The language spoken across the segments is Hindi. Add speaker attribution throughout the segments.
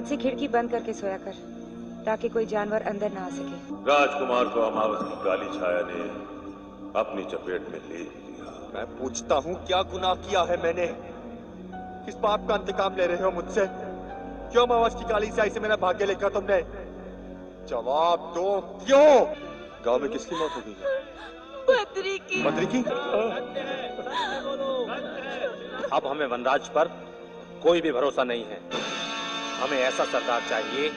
Speaker 1: से खिड़की बंद करके सोया कर, ताकि कोई जानवर अंदर ना आ सके।
Speaker 2: राजकुमार को अमावस की काली छाया ने अपनी चपेट में ले लिया।
Speaker 3: मैं पूछता हूँ, क्या गुनाह किया है मैंने? किस पाप का इंतकाम ले रहे हो मुझसे? क्यों अमावस की काली छाया से मेरा भाग्य लिखा तुमने? जवाब दो, क्यों? गांव में किसकी मौत हो गई?
Speaker 4: बद्री की।
Speaker 3: बद्री की?
Speaker 5: अब हमें वनराज पर कोई भी भरोसा नहीं है। हमें ऐसा सरदार चाहिए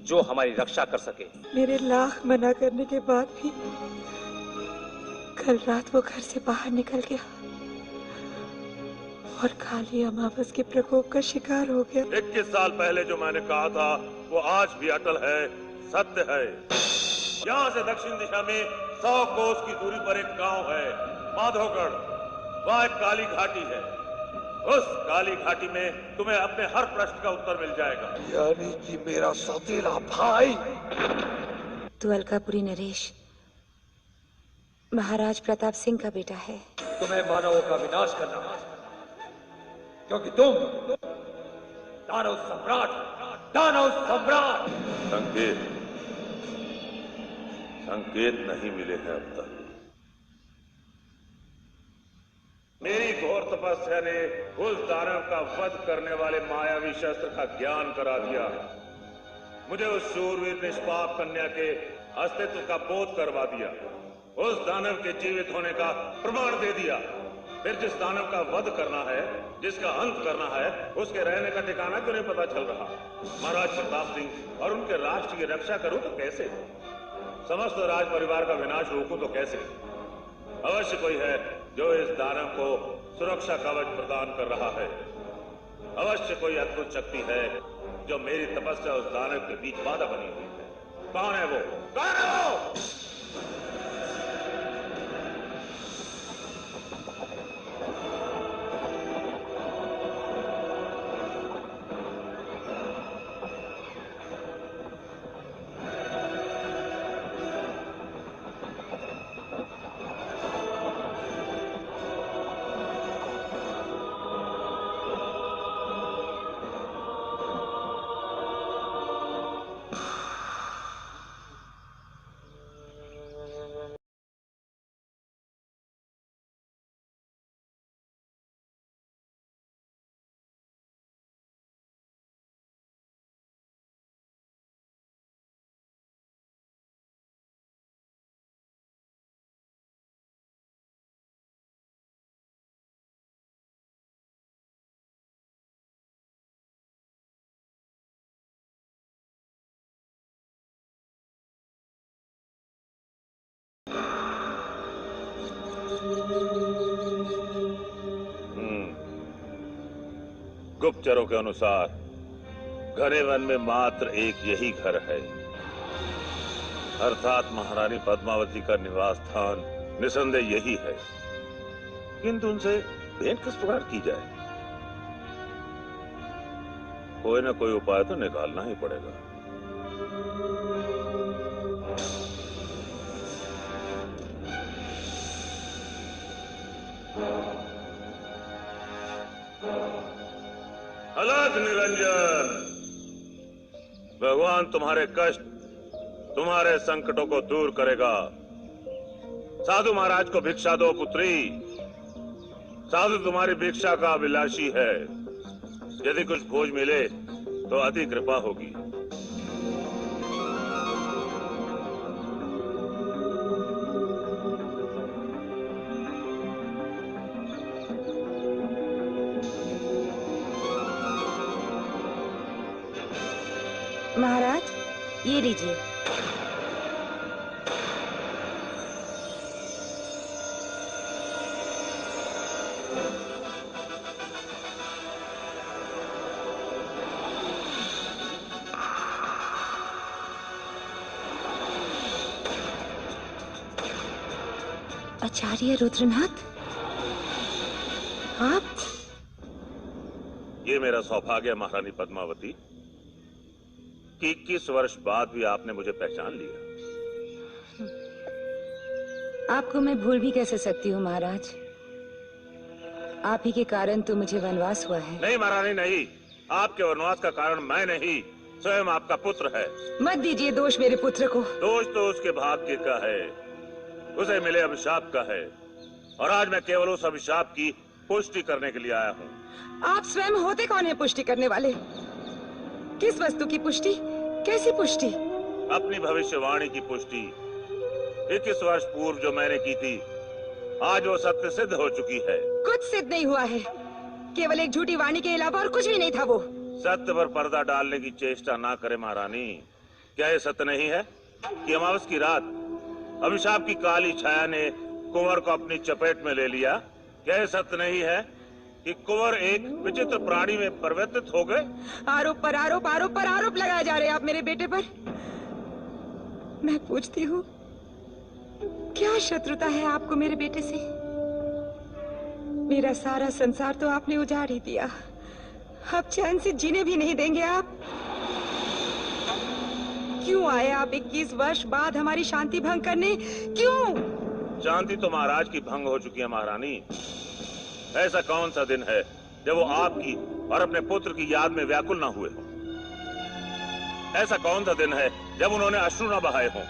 Speaker 5: जो हमारी रक्षा कर सके।
Speaker 1: मेरे लाख मना करने के बाद भी कल रात वो घर से बाहर निकल गया और काली अमावस के प्रकोप का शिकार हो गया।
Speaker 2: 21 साल पहले जो मैंने कहा था वो आज भी अटल है, सत्य है। यहाँ से दक्षिण दिशा में 100 कोस की दूरी पर एक गांव है, माधोगढ़। वहाँ एक काली घाटी है। उस काली घाटी में तुम्हें अपने हर प्रश्न का उत्तर मिल जाएगा।
Speaker 3: यानी कि मेरा सौतेला भाई।
Speaker 1: तू अलकापुरी नरेश महाराज प्रताप सिंह का बेटा है।
Speaker 5: तुम्हें मानवों का विनाश करना, क्योंकि तुम दानव सम्राट, दानव सम्राट।
Speaker 2: संकेत नहीं मिले हैं अब तक। मेरी घोर तपस्या ने उस दानव का वध करने वाले मायावी शस्त्र का ज्ञान करा दिया। मुझे उस शूरवीर निष्पाप कन्या के अस्तित्व का बोध करवा दिया, उस दानव के जीवित होने का प्रमाण दे दिया। फिर जिस दानव का वध करना है, जिसका अंत करना है, उसके रहने का ठिकाना क्यों नहीं पता चल रहा? महाराज प्रताप सिंह और उनके राष्ट्र की रक्षा करूं तो कैसे? समस्त राज परिवार का विनाश रोकूं तो कैसे? अवश्य कोई है जो इस दानव को सुरक्षा कवच प्रदान कर रहा है। अवश्य कोई अद्भुत शक्ति है जो मेरी तपस्या उस दानव के बीच बाधा बनी हुई है। कौन है वो? कौन है वो? गुप्तचरों के अनुसार घने वन में मात्र एक यही घर है, अर्थात महारानी पद्मावती का निवास स्थान निसंदेह यही है। किंतु उनसे भेंट किस प्रकार की जाए? कोई ना कोई उपाय तो निकालना ही पड़ेगा। अलग निरंजन, भगवान तुम्हारे कष्ट, तुम्हारे संकटों को दूर करेगा। साधु महाराज को भिक्षा दो पुत्री। साधु तुम्हारी भिक्षा का अभिलाषी है। यदि कुछ भोज मिले तो अति कृपा होगी।
Speaker 1: महाराज, ये लीजिए। आचार्य रुद्रनाथ, आप?
Speaker 2: ये मेरा सौभाग्य महारानी पद्मावती कि 21 वर्ष बाद भी आपने मुझे पहचान लिया।
Speaker 1: आपको मैं भूल भी कैसे सकती हूँ महाराज? आप ही के कारण तो मुझे वनवास हुआ है।
Speaker 2: नहीं महारानी नहीं, आपके वनवास का कारण मैं नहीं, स्वयं आपका पुत्र है।
Speaker 1: मत दीजिए दोष मेरे पुत्र को।
Speaker 2: दोष तो उसके भाग्य का है, उसे मिले अभिशाप का है, और आज मैं केवल उस अभिशाप की पुष्टि करने के लिए आया हूँ।
Speaker 1: आप स्वयं होते कौन है पुष्टि करने वाले? किस वस्तु की पुष्टि? कैसी पुष्टि?
Speaker 2: अपनी भविष्यवाणी की पुष्टि। 21 वर्ष पूर्व जो मैंने की थी, आज वो सत्य सिद्ध हो चुकी है।
Speaker 1: कुछ सिद्ध नहीं हुआ है, केवल एक झूठी वाणी के अलावा और कुछ भी नहीं था। वो
Speaker 2: सत्य पर पर्दा डालने की चेष्टा ना करे महारानी। क्या ये सत्य नहीं है कि अमावस की रात अभिशाप की काली छाया ने कुंवर को अपनी चपेट में ले लिया? क्या ये सत्य नहीं है कि कुंवर एक विचित्र प्राणी में परिवर्तित हो गए?
Speaker 1: आरोप पर आरोप, आरोप पर आरोप लगाए जा रहे हैं आप मेरे बेटे पर। मैं पूछती हूँ, क्या शत्रुता है आपको मेरे बेटे से? मेरा सारा संसार तो आपने उजाड़ ही दिया, अब चैन से जीने भी नहीं देंगे आप। क्यों आए आप 21 वर्ष बाद हमारी शांति भंग करने? क्यों?
Speaker 2: शांति तो महाराज की भंग हो चुकी है महारानी। ऐसा कौन सा दिन है जब वो आपकी और अपने पुत्र की याद में व्याकुल ना हुए हों? ऐसा कौन सा दिन है जब उन्होंने अश्रु न बहाए हों?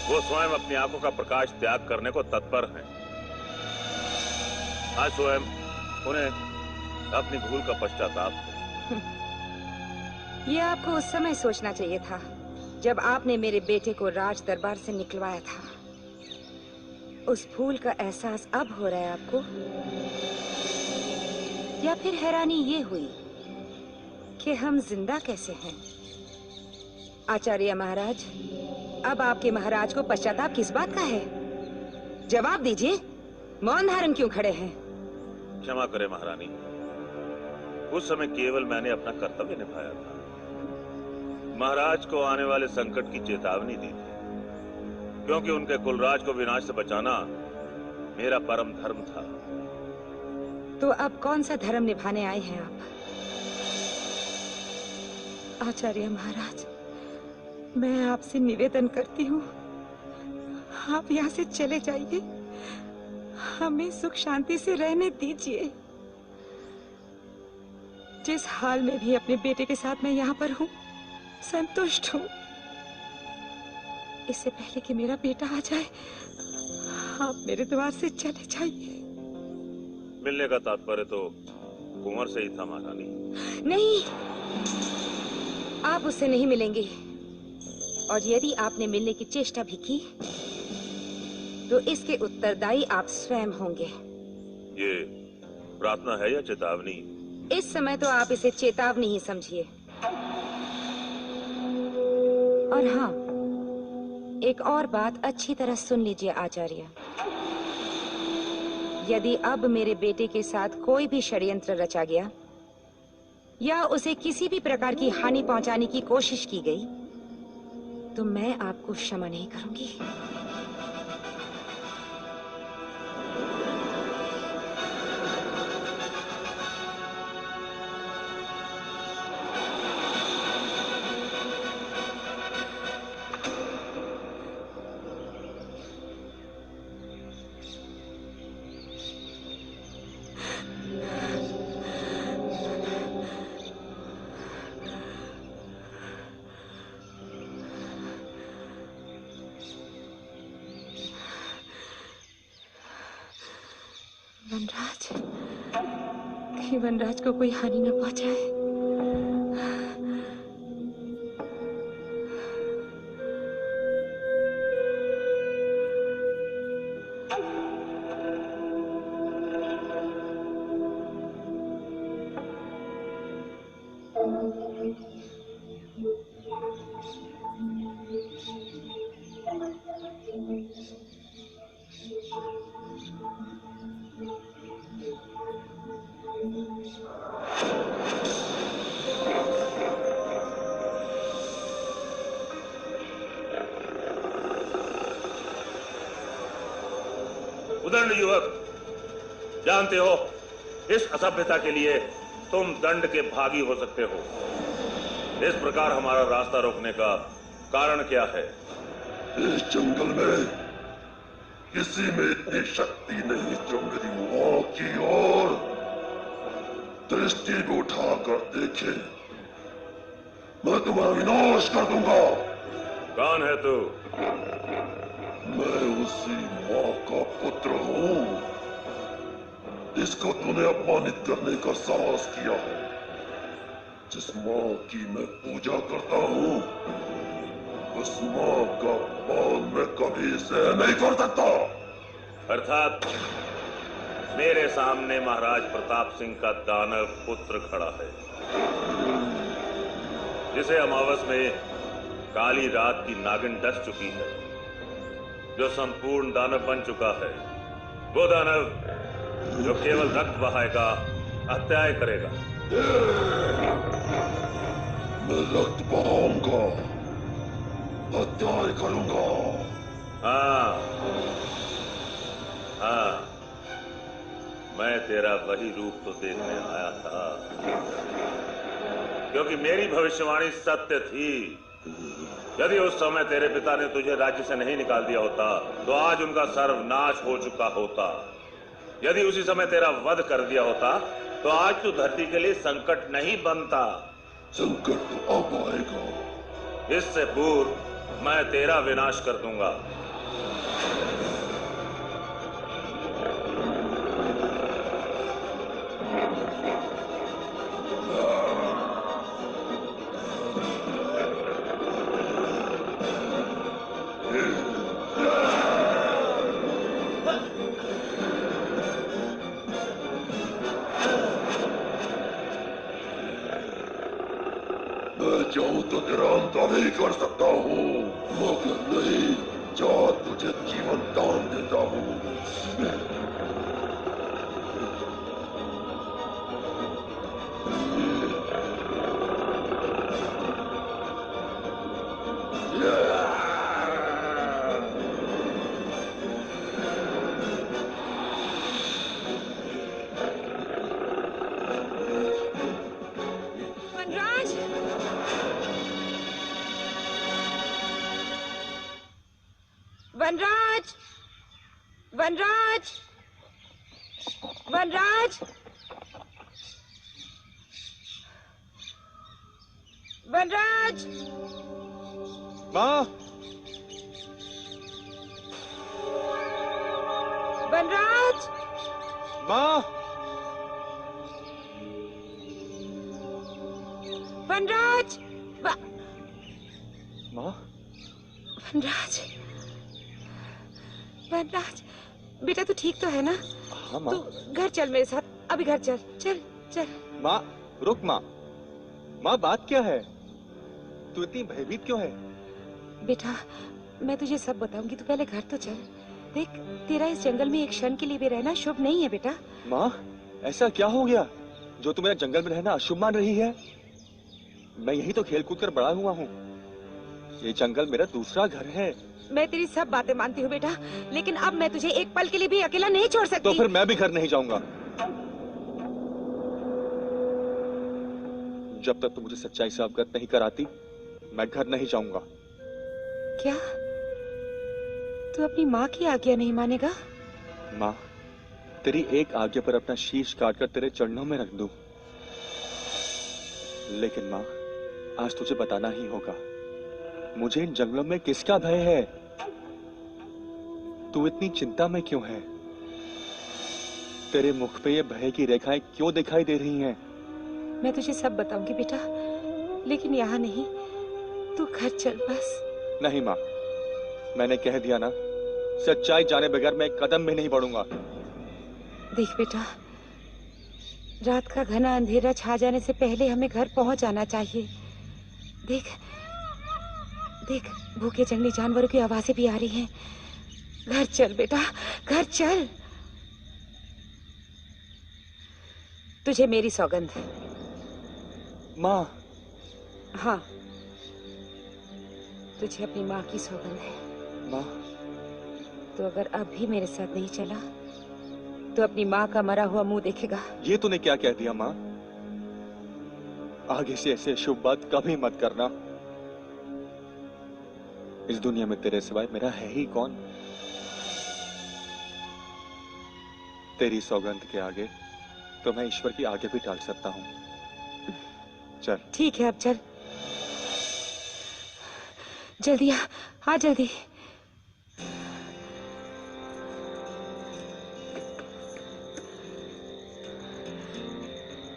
Speaker 2: वो स्वयं अपनी आंखों का प्रकाश त्याग करने को तत्पर हैं। आज स्वयं उन्हें अपनी भूल का पश्चाताप है।
Speaker 1: ये आपको उस समय सोचना चाहिए था जब आपने मेरे बेटे को राज दरबार से निकलवाया था। उस भूल का एहसास अब हो रहा है आपको? या फिर हैरानी ये हुई कि हम जिंदा कैसे हैं? आचार्य महाराज, अब आपके महाराज को पश्चाताप किस बात का है? जवाब दीजिए, मौन धारण क्यों खड़े हैं?
Speaker 2: क्षमा करें महारानी, उस समय केवल मैंने अपना कर्तव्य निभाया था। महाराज को आने वाले संकट की चेतावनी दी थी, क्योंकि उनके कुलराज को विनाश से बचाना मेरा परम धर्म था।
Speaker 1: तो अब कौन सा धर्म निभाने आए हैं आप? आचार्य महाराज, मैं आपसे निवेदन करती हूँ, आप यहाँ से चले जाइए, हमें सुख शांति से रहने दीजिए। जिस हाल में भी अपने बेटे के साथ मैं यहाँ पर हूँ, संतुष्ट हूँ। इससे पहले कि मेरा बेटा आ जाए, आप मेरे द्वार से चले जाइए।
Speaker 2: मिलने का तात्पर्य तो कुंवर से ही था महारानी।
Speaker 1: नहीं, आप उससे नहीं मिलेंगे, और यदि आपने मिलने की चेष्टा भी की तो इसके उत्तरदायी आप स्वयं होंगे।
Speaker 2: ये प्रार्थना है या चेतावनी?
Speaker 1: इस समय तो आप इसे चेतावनी ही समझिए। और हाँ, एक और बात अच्छी तरह सुन लीजिए आचार्य। यदि अब मेरे बेटे के साथ कोई भी षड्यंत्र रचा गया या उसे किसी भी प्रकार की हानि पहुंचाने की कोशिश की गई, तो मैं आपको क्षमा नहीं करूंगी। वनराज, कहीं वनराज को कोई हानि न पहुंचाए।
Speaker 2: उदंड युवक, जानते हो इस असभ्यता के लिए तुम दंड के भागी हो सकते हो। इस प्रकार हमारा रास्ता रोकने का कारण क्या है?
Speaker 6: इस जंगल में किसी में इतनी शक्ति नहीं जो मेरी मां की ओर दृष्टि भी उठाकर देखे। मैं तुम्हें विनाश कर दूंगा।
Speaker 2: कौन है तू?
Speaker 6: मैं उसी माँ का पुत्र हूँ जिसको तूने अपमानित करने का साहस किया है। जिस माँ की मैं पूजा करता हूँ उस माँ का अपमान मैं कभी सहन नहीं कर सकता।
Speaker 2: अर्थात मेरे सामने महाराज प्रताप सिंह का दानव पुत्र खड़ा है, जिसे अमावस में काली रात की नागिन डस चुकी है, जो संपूर्ण दानव बन चुका है। वो दानव जो केवल रक्त बहाएगा, हत्याएं करेगा।
Speaker 6: मैं रक्त बहाऊंगा, हत्याएं करूंगा।
Speaker 2: हाँ हाँ, मैं तेरा वही रूप तो देखने आया था, क्योंकि मेरी भविष्यवाणी सत्य थी। यदि उस समय तेरे पिता ने तुझे राज्य से नहीं निकाल दिया होता तो आज उनका सर्वनाश हो चुका होता। यदि उसी समय तेरा वध कर दिया होता तो आज तू धरती के लिए संकट नहीं बनता।
Speaker 6: संकट तो अब आएगा।
Speaker 2: इससे पूर्व मैं तेरा विनाश कर दूंगा।
Speaker 6: चाहूं तो तेरा अंत नहीं कर सकता हूँ, मगर नहीं चाह तुझे जीवन दान देता हूँ।
Speaker 1: वनराज, वनराज, वनराज, वनराज।
Speaker 3: माँ,
Speaker 1: वनराज,
Speaker 3: माँ,
Speaker 1: वनराज,
Speaker 3: माँ,
Speaker 1: वनराज, वनराज, बेटा तू ठीक तो है ना?
Speaker 3: हाँ माँ।
Speaker 1: तू घर चल मेरे साथ, अभी घर चल, चल चल।
Speaker 3: माँ रुक माँ, माँ बात क्या है? तू इतनी भयभीत क्यों है?
Speaker 1: बेटा मैं तुझे सब बताऊंगी, तू पहले घर तो चल। देख तेरा इस जंगल में एक क्षण के लिए भी रहना शुभ नहीं है बेटा।
Speaker 3: माँ ऐसा क्या हो गया जो तू मेरा जंगल में रहना अशुभ मान रही है? मैं यही तो खेल कूद कर बड़ा हुआ हूँ। ये जंगल मेरा दूसरा घर है।
Speaker 1: मैं तेरी सब बातें मानती हूँ बेटा, लेकिन अब मैं तुझे एक पल के लिए भी अकेला नहीं छोड़ सकती।
Speaker 3: तो फिर मैं भी घर नहीं जाऊंगा। जब तक तू मुझे सच्चाई से अवगत नहीं कराती मैं घर नहीं जाऊंगा।
Speaker 1: क्या तू अपनी माँ की आज्ञा नहीं मानेगा?
Speaker 3: माँ तेरी एक आज्ञा पर अपना शीश काटकर तेरे चरणों में रख दूं। लेकिन माँ आज तुझे बताना ही होगा, मुझे इन जंगलों में किसका भय है? तू इतनी चिंता में क्यों है? तेरे मुख पे ये भय की रेखाएं क्यों दिखाई दे रही हैं?
Speaker 1: मैं तुझे सब बताऊंगी बेटा, लेकिन यहाँ नहीं, तू घर चल बस।
Speaker 3: नहीं माँ, मैंने कह दिया ना, सच्चाई जाने बगैर मैं एक कदम भी नहीं बढ़ूंगा।
Speaker 1: देख बेटा, रात का घना अंधेरा छा जाने से पहले हमें घर पहुंच जाना चाहिए। देख देख भूखे जंगली जानवरों की आवाजें भी आ रही हैं। घर चल बेटा, घर चल। तुझे मेरी सौगंध है।
Speaker 3: माँ।
Speaker 1: हाँ, तुझे अपनी माँ की सौगंध है।
Speaker 3: माँ।
Speaker 1: तो अगर अब भी मेरे साथ नहीं चला तो अपनी माँ का मरा हुआ मुंह देखेगा।
Speaker 3: ये तूने क्या कह दिया माँ? आगे से ऐसे शुभ बात कभी मत करना। इस दुनिया में तेरे सिवाय मेरा है ही कौन? तेरी सौगंध के आगे तो मैं ईश्वर की आगे भी टाल सकता हूँ। चल।
Speaker 1: ठीक है अब चल। जल्दी आ जल्दी।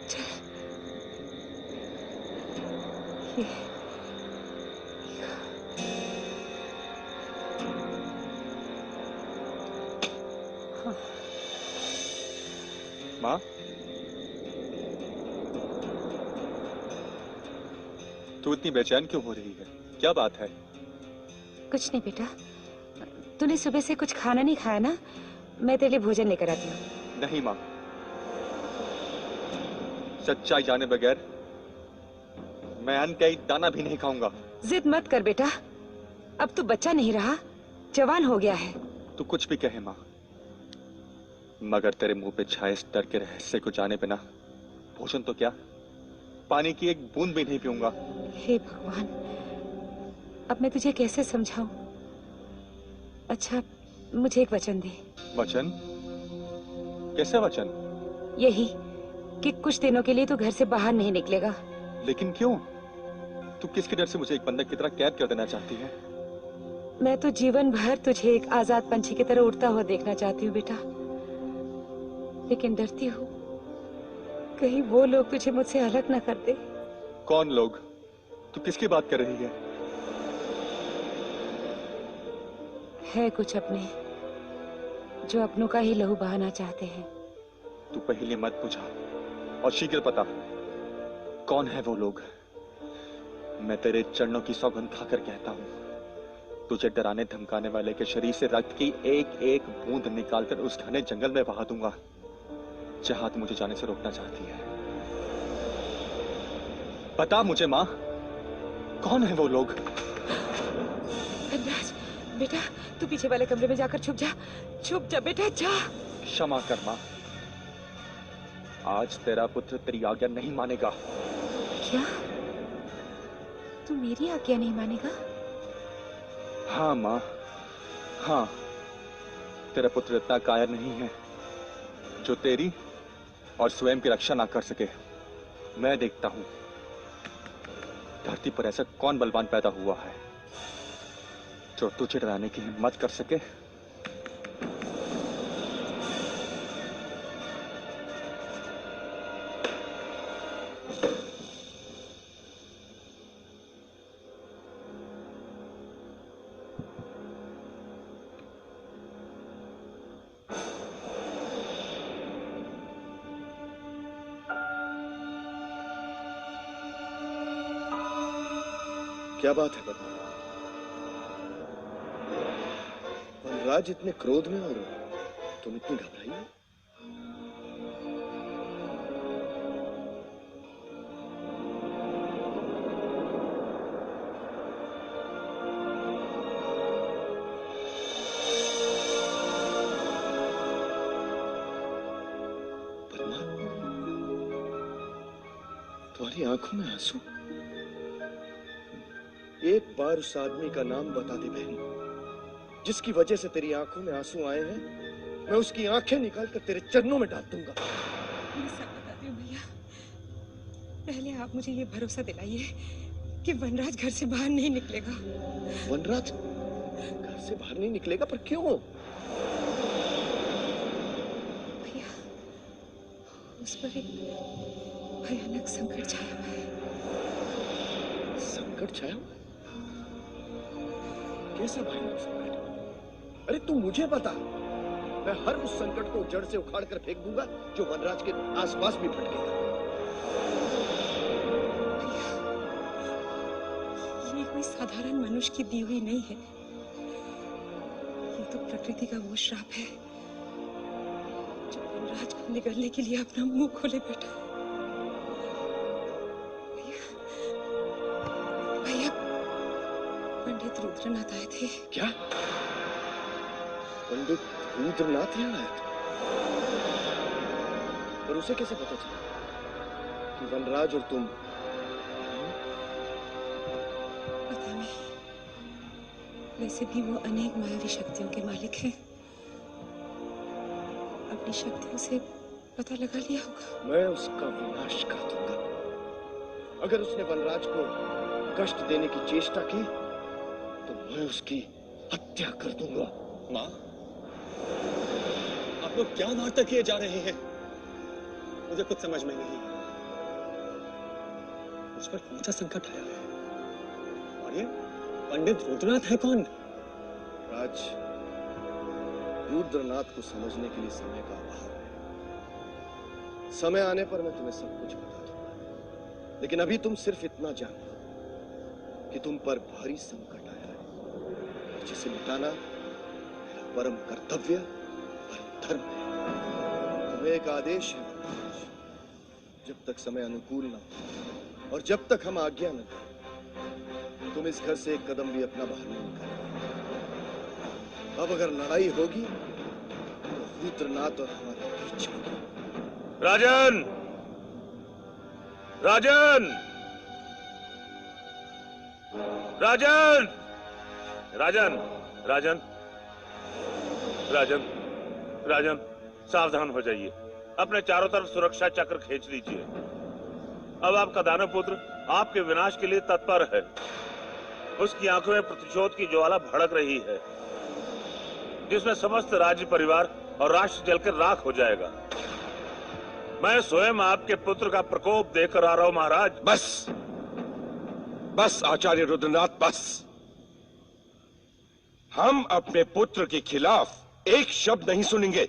Speaker 1: चल ये
Speaker 3: माँ, तू इतनी बेचैन क्यों हो रही है? क्या बात है?
Speaker 1: कुछ नहीं बेटा, तूने सुबह से कुछ खाना नहीं खाया ना, मैं तेरे लिए भोजन लेकर आती हूँ।
Speaker 3: नहीं माँ, सच्चाई जाने बगैर मैं अन्न का एक दाना भी नहीं खाऊंगा।
Speaker 1: जिद मत कर बेटा, अब तू बच्चा नहीं रहा, जवान हो गया है।
Speaker 3: तू कुछ भी कहे माँ, मगर तेरे मुंह पे छाए इस डर के रहस्य को जाने बिना भोजन तो क्या, पानी की एक बूंद भी नहीं पीऊंगा।
Speaker 1: हे भगवान, अब मैं तुझे कैसे समझाऊं? अच्छा, मुझे एक वचन दे।
Speaker 3: वचन? कैसे वचन?
Speaker 1: यही कि कुछ दिनों के लिए तू घर से बाहर नहीं निकलेगा।
Speaker 3: लेकिन क्यों? तू किसके डर से मुझे एक बंधक की तरह कैद कर देना चाहती है?
Speaker 1: मैं तो जीवन भर तुझे एक आजाद पंछी की तरह उड़ता हुआ देखना चाहती हूँ बेटा, लेकिन डरती हूँ कहीं वो लोग तुझे मुझसे अलग ना कर दे।
Speaker 3: कौन लोग? तू किसकी बात कर रही
Speaker 1: है कुछ अपने जो अपनों का ही लहू बहाना चाहते हैं।
Speaker 3: तू पहले मत पूछा और शीघ्र पता, कौन है वो लोग? मैं तेरे चरणों की सौगंध खाकर कहता हूँ, तुझे डराने धमकाने वाले के शरीर से रक्त की एक एक बूंद निकालकर उस घने जंगल में बहा दूंगा जहां तू मुझे जाने से रोकना चाहती है। बता मुझे माँ, कौन है वो लोग?
Speaker 1: वनराज, बेटा तू पीछे वाले कमरे में जाकर छुप जा बेटा, जा।
Speaker 3: क्षमा कर माँ, आज तेरा पुत्र तेरी आज्ञा नहीं मानेगा।
Speaker 1: क्या तू मेरी आज्ञा नहीं मानेगा?
Speaker 3: हाँ माँ, हाँ, तेरा पुत्र इतना कायर नहीं है जो तेरी और स्वयं की रक्षा ना कर सके। मैं देखता हूं धरती पर ऐसा कौन बलवान पैदा हुआ है जो तुझे डराने की हिम्मत कर सके।
Speaker 7: क्या बात है पद्मा? वनराज इतने क्रोध में और तुम इतनी घबराई हो? पद्मा, तुम्हारी आंखों में आंसू? एक बार उस आदमी का नाम बता दे बहन, जिसकी वजह से तेरी आंखों में आंसू आए हैं। मैं उसकी आंखें निकालकर तेरे चरणों में डाल दूंगा।
Speaker 1: मैं सब बताती हूँ भैया, पहले आप मुझे ये भरोसा दिलाइए कि वनराज घर से बाहर नहीं निकलेगा।
Speaker 7: वनराज घर से बाहर नहीं निकलेगा? पर क्यों?
Speaker 1: भैया, उस पर एक भयानक संकट छाया हुआ है।
Speaker 7: संकट छाया हुआ? कैसा भयानक संकट? अरे तू मुझे बता, मैं हर उस संकट को जड़ से उखाड़ कर फेंक दूंगा जो वनराज के आसपास भी भटकेगा।
Speaker 1: ये कोई साधारण मनुष्य की दी हुई नहीं है, ये तो प्रकृति का वो श्राप है जो वनराज को निगलने के लिए अपना मुंह खोले बैठा। भैया, पंडित रुद्रनाथ आए थे।
Speaker 7: क्या? पंडित रुद्रनाथ यहाँ आया था? पर उसे कैसे पता चला कि वनराज और तुम?
Speaker 1: पता नहीं, वैसे भी वो अनेक मायावी शक्तियों के मालिक हैं। अपनी शक्तियों से पता लगा लिया होगा।
Speaker 7: मैं उसका विनाश कर दूंगा। अगर उसने वनराज को कष्ट देने की चेष्टा की मैं उसकी हत्या कर दूंगा।
Speaker 8: माँ, आप लोग क्या नाटक किए जा रहे हैं? मुझे कुछ समझ में नहीं। मुझ पर कौन सा संकट आया है? और ये पंडित रुद्रनाथ है कौन?
Speaker 7: राज, रुद्रनाथ को समझने के लिए समय का अभाव है। समय आने पर मैं तुम्हें सब कुछ बता दूंगा, लेकिन अभी तुम सिर्फ इतना जानो कि तुम पर भारी संकट आया है, जिसे मिटाना मेरा परम कर्तव्य, परम धर्म है। तुम्हें एक आदेश है, जब तक समय अनुकूल न हो और जब तक हम आज्ञा न दें, तुम इस घर से एक कदम भी अपना बाहर नहीं निकाल। अब अगर लड़ाई होगी तो रुद्रनाथ और हमारे बीच होगी।
Speaker 2: राजन! राजन! राजन! राजन! राजन! राजन! राजन! सावधान हो जाइए। अपने चारों तरफ सुरक्षा चक्र खींच लीजिए। अब आपका दानव पुत्र आपके विनाश के लिए तत्पर है। उसकी आंखों में प्रतिशोध की ज्वाला भड़क रही है, जिसमें समस्त राज्य परिवार और राष्ट्र जलकर राख हो जाएगा। मैं स्वयं आपके पुत्र का प्रकोप देखकर आ रहा हूं महाराज।
Speaker 6: बस बस आचार्य रुद्रनाथ, बस। हम अपने पुत्र के खिलाफ एक शब्द नहीं सुनेंगे।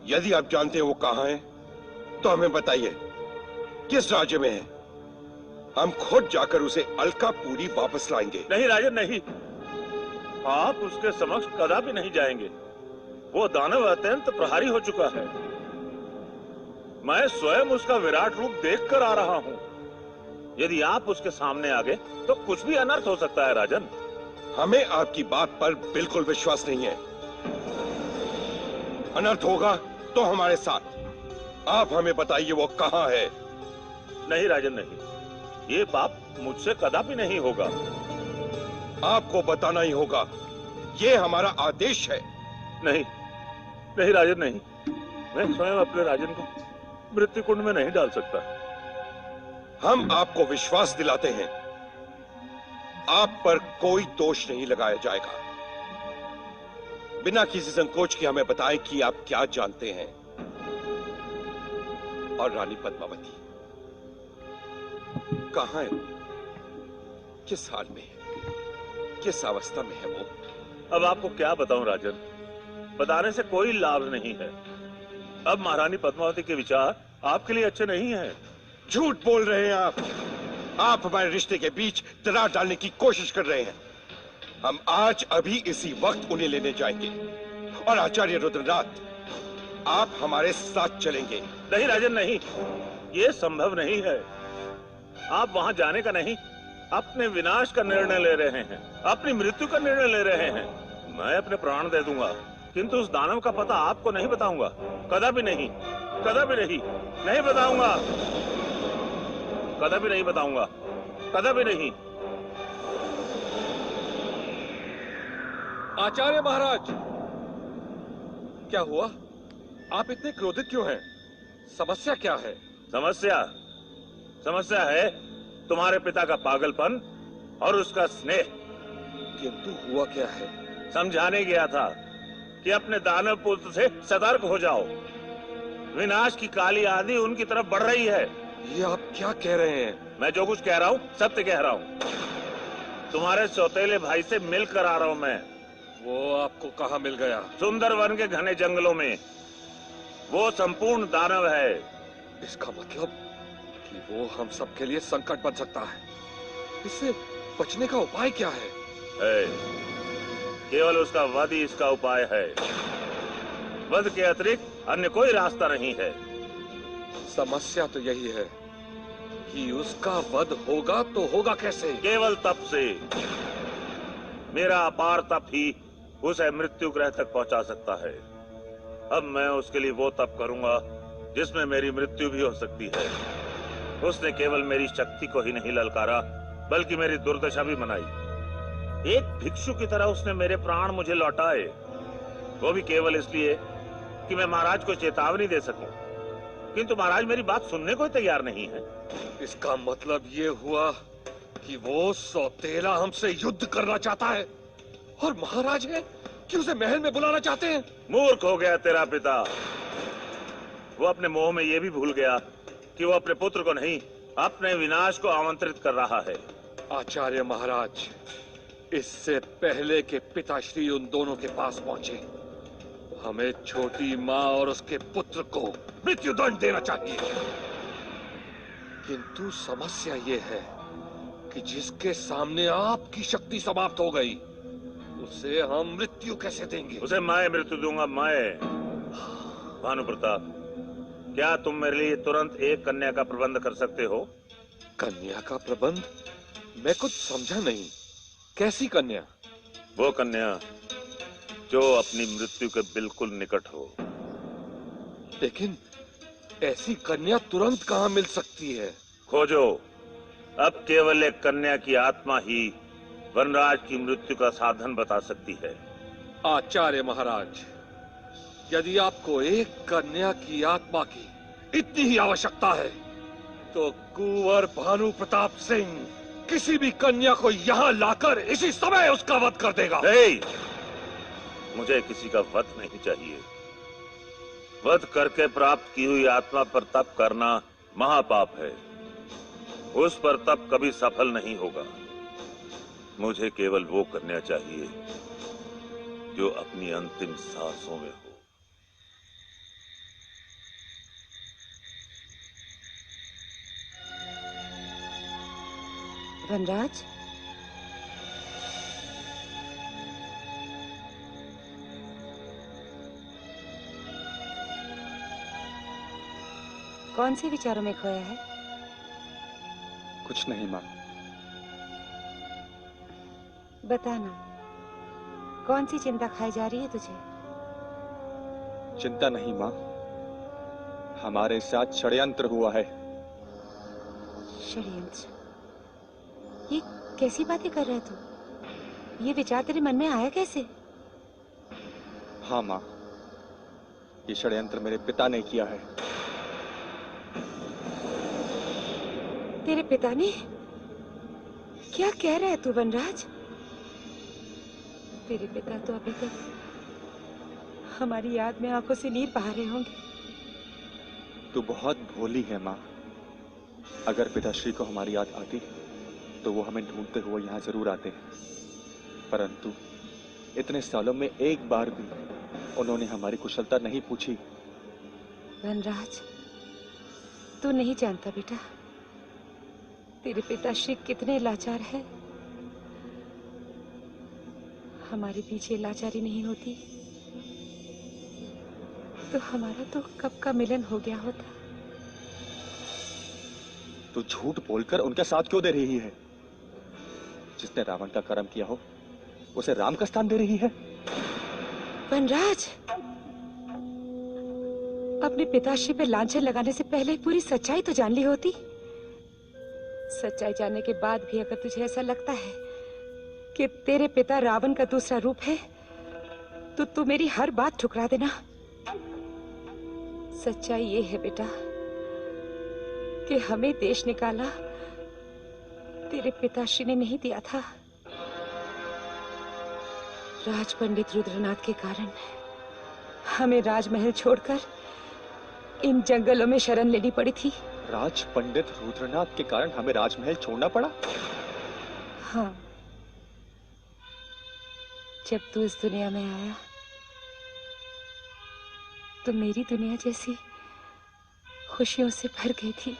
Speaker 6: यदि आप जानते हैं वो कहां है तो हमें बताइए, किस राज्य में है। हम खुद जाकर उसे अलकापुरी वापस लाएंगे।
Speaker 2: नहीं राजन, नहीं। आप उसके समक्ष कदापि नहीं जाएंगे। वो दानव अत्यंत प्रहारी हो चुका है। मैं स्वयं उसका विराट रूप देखकर आ रहा हूं। यदि आप उसके सामने आ गए तो कुछ भी अनर्थ हो सकता है राजन।
Speaker 6: हमें आपकी बात पर बिल्कुल विश्वास नहीं है। अनर्थ होगा तो हमारे साथ। आप हमें बताइए वो कहां है।
Speaker 2: नहीं राजन, नहीं। ये पाप मुझसे कदापि नहीं होगा।
Speaker 6: आपको बताना ही होगा, ये हमारा आदेश है।
Speaker 2: नहीं, नहीं राजन, नहीं। मैं स्वयं अपने राजन को मृत्यु कुंड में नहीं डाल सकता।
Speaker 6: हम आपको विश्वास दिलाते हैं, आप पर कोई दोष नहीं लगाया जाएगा। बिना किसी संकोच के हमें बताएं कि आप क्या जानते हैं। और रानी पद्मावती कहां है, किस हाल में है, किस अवस्था में है वो?
Speaker 2: अब आपको क्या बताऊं राजन, बताने से कोई लाभ नहीं है। अब महारानी पद्मावती के विचार आपके लिए अच्छे नहीं हैं।
Speaker 6: झूठ बोल रहे हैं आप हमारे रिश्ते के बीच दरार डालने की कोशिश कर रहे हैं। हम आज अभी इसी वक्त उन्हें लेने जाएंगे और आचार्य रुद्रनाथ, आप हमारे साथ चलेंगे।
Speaker 2: नहीं राजन, नहीं। ये संभव नहीं है। आप वहां जाने का नहीं, अपने विनाश का निर्णय ले रहे हैं, अपनी मृत्यु का निर्णय ले रहे हैं। मैं अपने प्राण दे दूंगा, किंतु उस दानव का पता आपको नहीं बताऊंगा। कदापि नहीं, कदापि नहीं, नहीं बताऊंगा। कदापि नहीं बताऊंगा, कदापि नहीं।
Speaker 3: आचार्य महाराज, क्या हुआ? आप इतने क्रोधित क्यों हैं? समस्या क्या है?
Speaker 2: समस्या है तुम्हारे पिता का पागलपन और उसका स्नेह।
Speaker 3: किंतु हुआ क्या है?
Speaker 2: समझाने गया था कि अपने दानव पुत्र से सतर्क हो जाओ। विनाश की काली आंधी उनकी तरफ बढ़ रही है।
Speaker 3: ये आप क्या कह रहे हैं?
Speaker 2: मैं जो कुछ कह रहा हूँ सत्य कह रहा हूँ। तुम्हारे सौतेले भाई से मिलकर आ रहा हूँ मैं।
Speaker 3: वो आपको कहाँ मिल गया?
Speaker 2: सुंदरवन के घने जंगलों में। वो संपूर्ण दानव है।
Speaker 3: इसका मतलब कि वो हम सब के लिए संकट बन सकता है। इससे बचने का उपाय क्या है?
Speaker 2: केवल उसका वध ही इसका उपाय है। वध के अतिरिक्त अन्य कोई रास्ता नहीं है।
Speaker 3: समस्या तो यही है कि उसका वध होगा तो होगा कैसे?
Speaker 2: केवल तप से। मेरा अपार तप ही उसे मृत्यु ग्रह तक पहुंचा सकता है। अब मैं उसके लिए वो तप करूंगा जिसमें मेरी मृत्यु भी हो सकती है। उसने केवल मेरी शक्ति को ही नहीं ललकारा, बल्कि मेरी दुर्दशा भी मनाई। एक भिक्षु की तरह उसने मेरे प्राण मुझे लौटाए, वो भी केवल इसलिए कि मैं महाराज को चेतावनी दे सकूं। किंतु महाराज मेरी बात सुनने को तैयार नहीं है।
Speaker 3: इसका मतलब ये हुआ
Speaker 7: कि वो सौतेला हमसे युद्ध करना चाहता है और महाराज है कि उसे महल में बुलाना चाहते हैं।
Speaker 2: मूर्ख हो गया तेरा पिता। वो अपने मोह में ये भी भूल गया कि वो अपने पुत्र को नहीं, अपने विनाश को आमंत्रित कर रहा है।
Speaker 7: आचार्य महाराज, इससे पहले कि पिताश्री उन दोनों के पास पहुंचे, हमें छोटी माँ और उसके पुत्र को मृत्युदंड देना चाहिए। किंतु समस्या ये है कि जिसके सामने आपकी शक्ति समाप्त हो गई, उसे हम मृत्यु कैसे देंगे?
Speaker 2: उसे मैं मृत्यु दूंगा, मैं। भानु प्रताप, क्या तुम मेरे लिए तुरंत एक कन्या का प्रबंध कर सकते हो?
Speaker 7: कन्या का प्रबंध? मैं कुछ समझा नहीं। कैसी कन्या?
Speaker 2: वो कन्या जो अपनी मृत्यु के बिल्कुल निकट हो।
Speaker 7: लेकिन ऐसी कन्या तुरंत कहाँ मिल सकती है?
Speaker 2: खोजो। अब केवल एक कन्या की आत्मा ही वनराज की मृत्यु का साधन बता सकती है।
Speaker 7: आचार्य महाराज, यदि आपको एक कन्या की आत्मा की इतनी ही आवश्यकता है, तो कुंवर भानु प्रताप सिंह किसी भी कन्या को यहाँ लाकर इसी समय उसका वध कर देगा।
Speaker 2: नहीं, मुझे किसी का वध नहीं चाहिए। वध करके प्राप्त की हुई आत्मा पर तप करना महापाप है। उस पर तप कभी सफल नहीं होगा। मुझे केवल वो कन्या चाहिए जो अपनी अंतिम सांसों में हो।
Speaker 1: वनराज, कौन से विचारों में खोया है?
Speaker 3: कुछ नहीं माँ।
Speaker 1: बताना, कौन सी चिंता खाई जा रही है तुझे?
Speaker 3: चिंता नहीं माँ, हमारे साथ षड्यंत्र हुआ है।
Speaker 1: षड्यंत्र? ये कैसी बातें कर रहे तू? ये विचार तेरे मन में आया कैसे?
Speaker 3: हाँ माँ, ये षड्यंत्र मेरे पिता ने किया है।
Speaker 1: तेरे पिता ने? क्या कह रहा है तू वनराज? तेरे पिता तो अभी तक हमारी याद में आंखों से नीर बहा रहे होंगे।
Speaker 3: तू बहुत भोली है माँ। अगर पिताश्री को हमारी याद आती तो वो हमें ढूंढते हुए यहाँ जरूर आते हैं, परंतु इतने सालों में एक बार भी उन्होंने हमारी कुशलता नहीं पूछी।
Speaker 1: वनराज, तू नहीं जानता बेटा, तेरे पिताश्री कितने लाचार है। हमारे पीछे लाचारी नहीं होती तो हमारा तो कब का मिलन हो गया होता।
Speaker 3: तू झूठ बोलकर उनका साथ क्यों दे रही है? जिसने रावण का कर्म किया हो उसे राम का स्थान दे रही है।
Speaker 1: वनराज, अपने पिताश्री पे लांछन लगाने से पहले पूरी सच्चाई तो जान ली होती। सच्चाई जानने के बाद भी अगर तुझे ऐसा लगता है कि तेरे पिता रावण का दूसरा रूप है, तो तू मेरी हर बात ठुकरा देना। सच्चाई ये है बेटा कि हमें देश निकाला तेरे पिताश्री ने नहीं दिया था। राज पंडित रुद्रनाथ के कारण हमें राजमहल छोड़कर इन जंगलों में शरण लेनी पड़ी थी।
Speaker 3: राज पंडित रुद्रनाथ के कारण हमें राजमहल छोड़ना पड़ा?
Speaker 1: हाँ, जब तू इस दुनिया में आया तो मेरी दुनिया जैसी खुशियों से भर गई थी।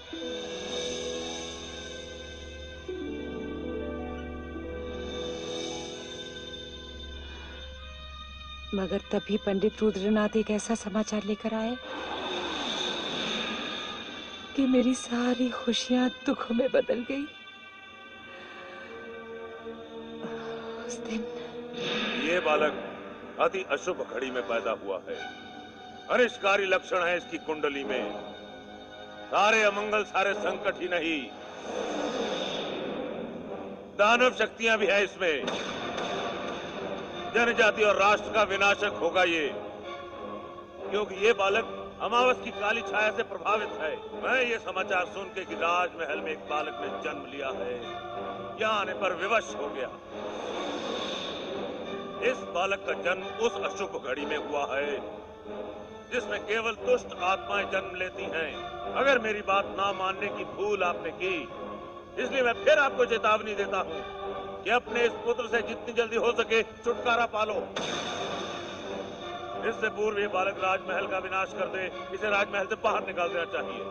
Speaker 1: मगर तभी पंडित रुद्रनाथ एक ऐसा समाचार लेकर आए कि मेरी सारी खुशियां दुखों में बदल गई। उस दिन
Speaker 2: ये बालक अति अशुभ घड़ी में पैदा हुआ है। अनिष्टकारी लक्षण है इसकी कुंडली में। सारे अमंगल, सारे संकट ही नहीं, दानव शक्तियां भी है इसमें। जनजाति और राष्ट्र का विनाशक होगा ये, क्योंकि ये बालक अमावस की काली छाया से प्रभावित है। मैं ये समाचार सुन के कि राजमहल में एक बालक ने जन्म लिया है, यहाँ आने पर विवश हो गया। इस बालक का जन्म उस अशुभ घड़ी में हुआ है जिसमें केवल दुष्ट आत्माएं जन्म लेती हैं। अगर मेरी बात ना मानने की भूल आपने की, इसलिए मैं फिर आपको चेतावनी देता हूँ कि अपने इस पुत्र से जितनी जल्दी हो सके छुटकारा पालो। इससे पूर्व ये बालक राजमहल का विनाश कर दे। इसे राजमहल से बाहर निकाल देना चाहिए।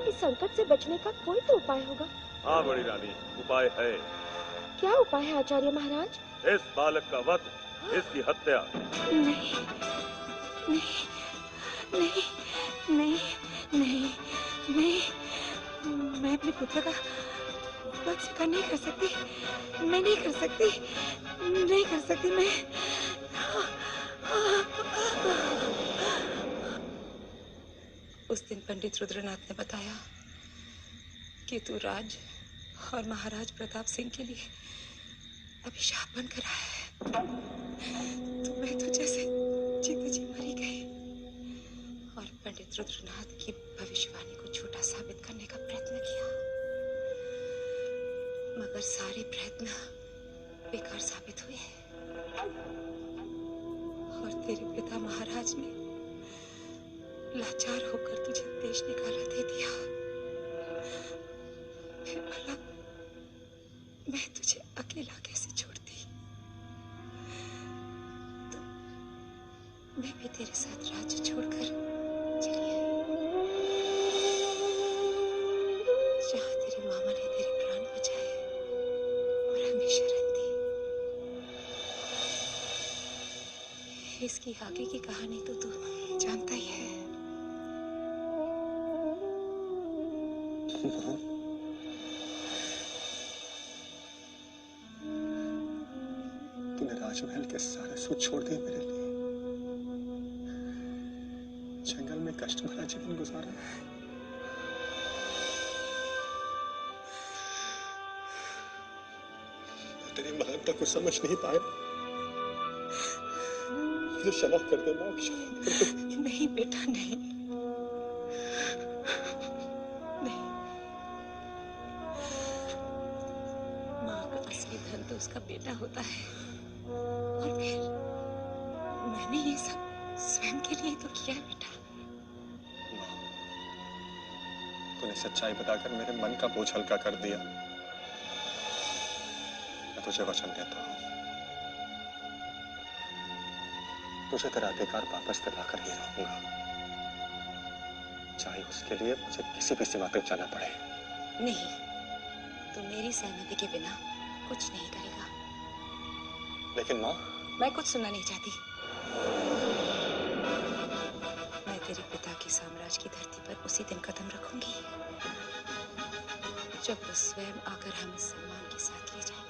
Speaker 9: इस संकट से बचने का कोई तो उपाय होगा।
Speaker 2: हाँ बड़ी रानी, उपाय है।
Speaker 9: क्या उपाय है आचार्य महाराज?
Speaker 2: इस बालक का वध, इसकी हत्या।
Speaker 1: नहीं नहीं नहीं नहीं नहीं नहीं, मैं अपने पुत्र का वध स्वीकार नहीं कर सकती। मैं नहीं कर सकती, नहीं कर सकती मैं। उस दिन पंडित रुद्रनाथ ने बताया कि तू राज और महाराज प्रताप सिंह के लिए अभिशाप बनकर आया है। तो मैं तो जैसे जीते जी मरी गई और पंडित रुद्रनाथ की भविष्यवाणी को झूठा साबित करने का प्रयत्न किया, मगर सारे प्रयत्न बेकार साबित हुए और तेरे पिता महाराज ने लाचार होकर तुझे देश निकाला दे दिया। फिर भला मैं तुझे अकेला कैसे छोड़ती? तो मैं भी तेरे साथ राज्य छोड़कर चली आई, जहां तेरे मामा ने तेरे प्राण बचाए और हमें शरण दी। इसकी आगे की कहानी तो तू जानता ही है।
Speaker 8: तूने राजमहल के सारे सुख छोड़ दिए मेरे लिए, जंगल में कष्ट भरा जीवन गुजारा। तेरी महानता को समझ नहीं पाया। मुझे क्षमा कर दे मां, क्षमा कर दे।
Speaker 1: नहीं बेटा, नहीं नहीं, माँ का असली धन तो उसका बेटा होता है। और फिर मैंने ये सब स्वयं के लिए तो किया है बेटा।
Speaker 8: तूने सच्चाई बताकर मेरे मन का बोझ हल्का कर दिया। मैं तुझे वचन देता हूं, तुझे तेरा अधिकार वापस दिलाकर ही रहूंगा, चाहे उसके लिए मुझे किसी भी सीमा तक जाना पड़े।
Speaker 1: नहीं, तू मेरी सहमति के बिना कुछ नहीं करेगा।
Speaker 8: लेकिन माँ,
Speaker 1: मैं कुछ सुनना नहीं चाहती। मैं तेरे पिता के साम्राज्य की धरती पर उसी दिन कदम रखूंगी जब वो स्वयं आकर हमें सम्मान के साथ ले जाएंगे।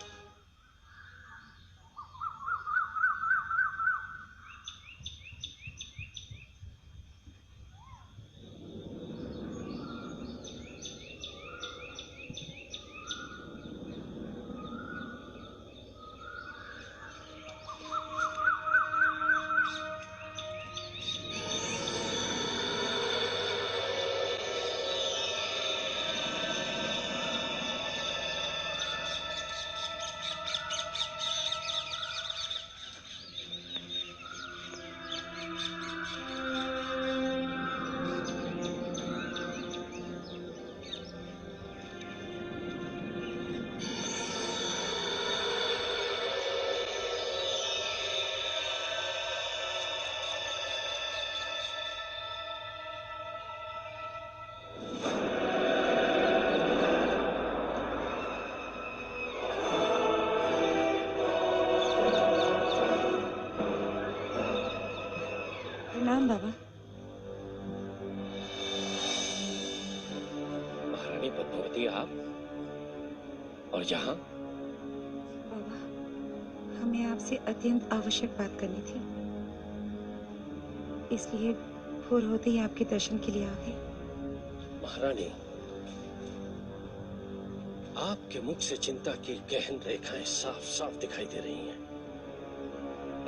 Speaker 1: प्रणाम बाबा।
Speaker 10: महारानी पद्मावती, आप और यहाँ?
Speaker 1: बाबा, हमें आपसे अत्यंत आवश्यक बात करनी थी, इसलिए भोर होते ही आपके दर्शन के लिए आ गए।
Speaker 10: महारानी, आपके मुख से चिंता की गहन रेखाएं साफ साफ दिखाई दे रही हैं।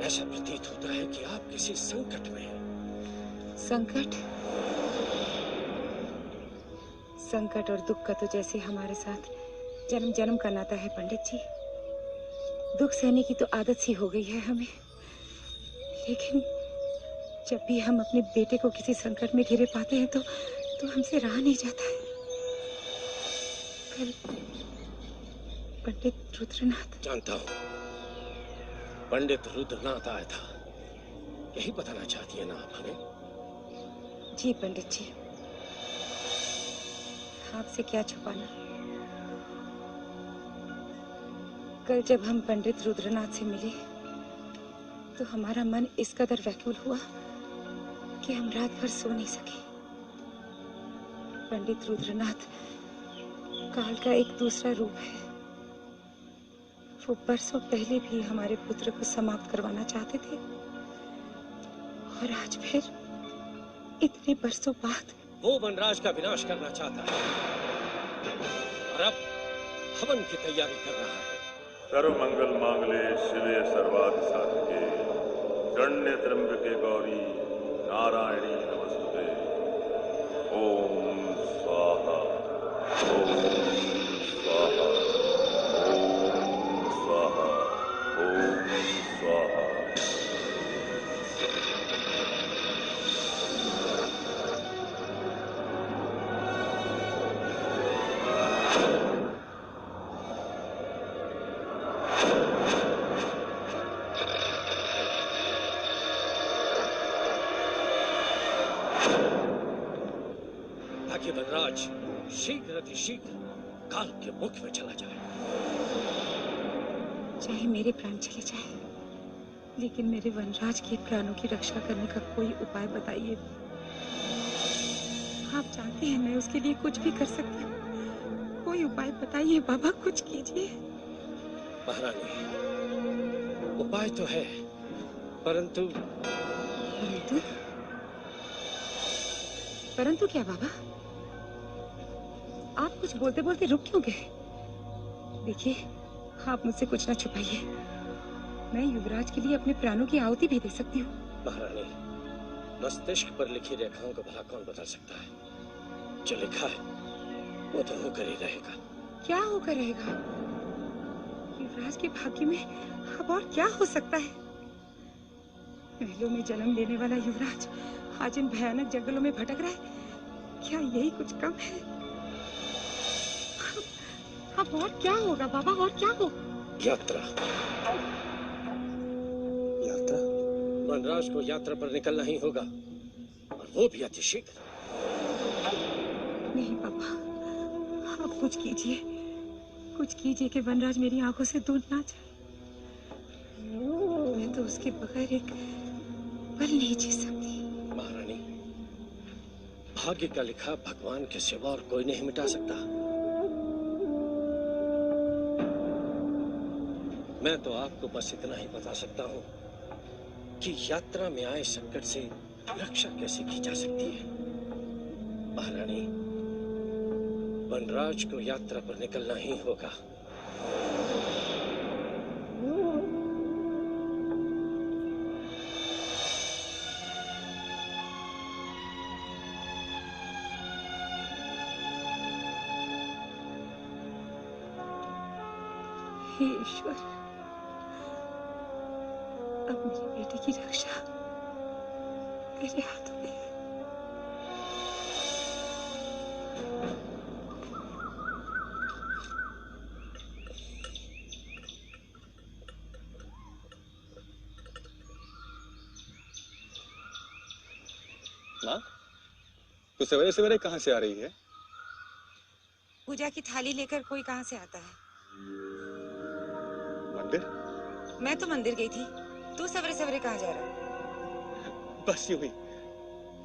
Speaker 10: ऐसा प्रतीत होता है कि आप किसी संकट में हैं।
Speaker 1: संकट? संकट और दुख का तो जैसे हमारे साथ जन्म जन्म का नाता है पंडित जी। दुख सहने की तो आदत सी हो गई है हमें, लेकिन जब भी हम अपने बेटे को किसी संकट में घिरे पाते हैं तो हमसे रहा नहीं जाता है। कल पंडित रुद्रनाथ।
Speaker 10: जानता हूँ, पंडित रुद्रनाथ आया था। यही बताना चाहती है ना आप हमें?
Speaker 1: जी पंडित जी, आपसे क्या छुपाना। कल जब हम पंडित रुद्रनाथ से मिले तो हमारा मन इस कदर व्याकुल हुआ कि हम रात भर सो नहीं सके। पंडित रुद्रनाथ काल का एक दूसरा रूप है। वो बरसों पहले भी हमारे पुत्र को समाप्त करवाना चाहते थे, और आज फिर इतने बरसों बाद
Speaker 10: वो वनराज का विनाश करना चाहता है और अब हवन की तैयारी कर रहा है।
Speaker 2: सर्वमंगल मांगले शिवे सर्वार्थ साधिके शरण्य त्र्यंबके गौरी नारायणी नमस्तुते। ओम स्वाहा ओम स्वाहा ओम स्वाहा ओम स्वाहा।
Speaker 10: ताकि वनराज शीघ्र अतिशीघ्र काल के मुख में चला जाए।
Speaker 1: चाहे मेरे प्राण चले जाए, लेकिन मेरे वनराज के प्राणों की रक्षा करने का कोई उपाय बताइए। आप जानते हैं मैं उसके लिए कुछ भी कर सकती हूँ। कोई उपाय बताइए बाबा, कुछ कीजिए।
Speaker 10: महारानी, उपाय तो है, परंतु
Speaker 1: परंतु क्या बाबा? आप कुछ बोलते बोलते रुक क्यों गए? देखिए, आप मुझसे कुछ ना छुपाइए। मैं युवराज के लिए अपने प्राणों की आहुति भी दे सकती हूँ।
Speaker 10: महारानी, मस्तिष्क पर लिखी रेखाओं को भला कौन बदल सकता है? जो लिखा है वो तो होकर ही रहेगा।
Speaker 1: क्या होकर रहेगा? युवराज के भाग्य में अब और क्या हो सकता है? महलों में जन्म लेने वाला युवराज आज इन भयानक जंगलों में भटक रहा है। क्या यही कुछ कम है? अब और क्या होगा बाबा, और क्या हो?
Speaker 10: यात्रा। यात्रा? वनराज को यात्रा पर निकलना ही होगा, और वो भी अतिशीघ्र।
Speaker 1: नहीं पापा, आप कुछ कीजिए, कुछ कीजिए कि वनराज मेरी आंखों से दूर ना जाए। मैं तो उसके बगैर एक पल नहीं जी सकती।
Speaker 10: महारानी, भाग्य का लिखा भगवान के सिवा और कोई नहीं मिटा सकता। मैं तो आपको बस इतना ही बता सकता हूँ कि यात्रा में आए संकट से रक्षा कैसे की जा सकती है। महारानी, वनराज को यात्रा पर निकलना ही होगा।
Speaker 1: हे ईश्वर, अब मेरे बेटे की रक्षा तेरे हाथों में है।
Speaker 8: माँ, तो सवेरे सवेरे कहाँ से आ रही है?
Speaker 1: पूजा की थाली लेकर कोई कहाँ से आता है?
Speaker 8: मंदिर?
Speaker 1: मैं तो मंदिर गई थी। तू सवेरे सवेरे कहाँ जा रहा है?
Speaker 8: बस यूं ही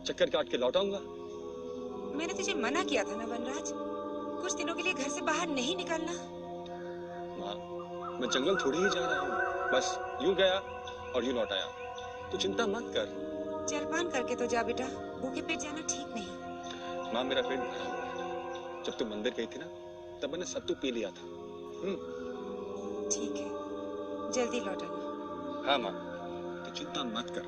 Speaker 8: चक्कर काट के लौट आऊंगा।
Speaker 1: मैंने तुझे मना किया था ना वनराज, कुछ दिनों के लिए घर से बाहर नहीं निकलना।
Speaker 8: माँ, मैं जंगल थोड़ी ही जा रहा हूँ, बस यूं गया और यूं लौट आया। तू चिंता मत कर।
Speaker 1: जलपान करके तो जा बेटा, भूखे पेट जाना ठीक नहीं।
Speaker 8: माँ, मेरा पेट भरा हुआ है। जब तू मंदिर गई थी ना, तब मैंने सत्तू पी लिया था।
Speaker 1: ठीक है, जल्दी लौट आना।
Speaker 8: हाँ माँ, तू चिंता मत कर।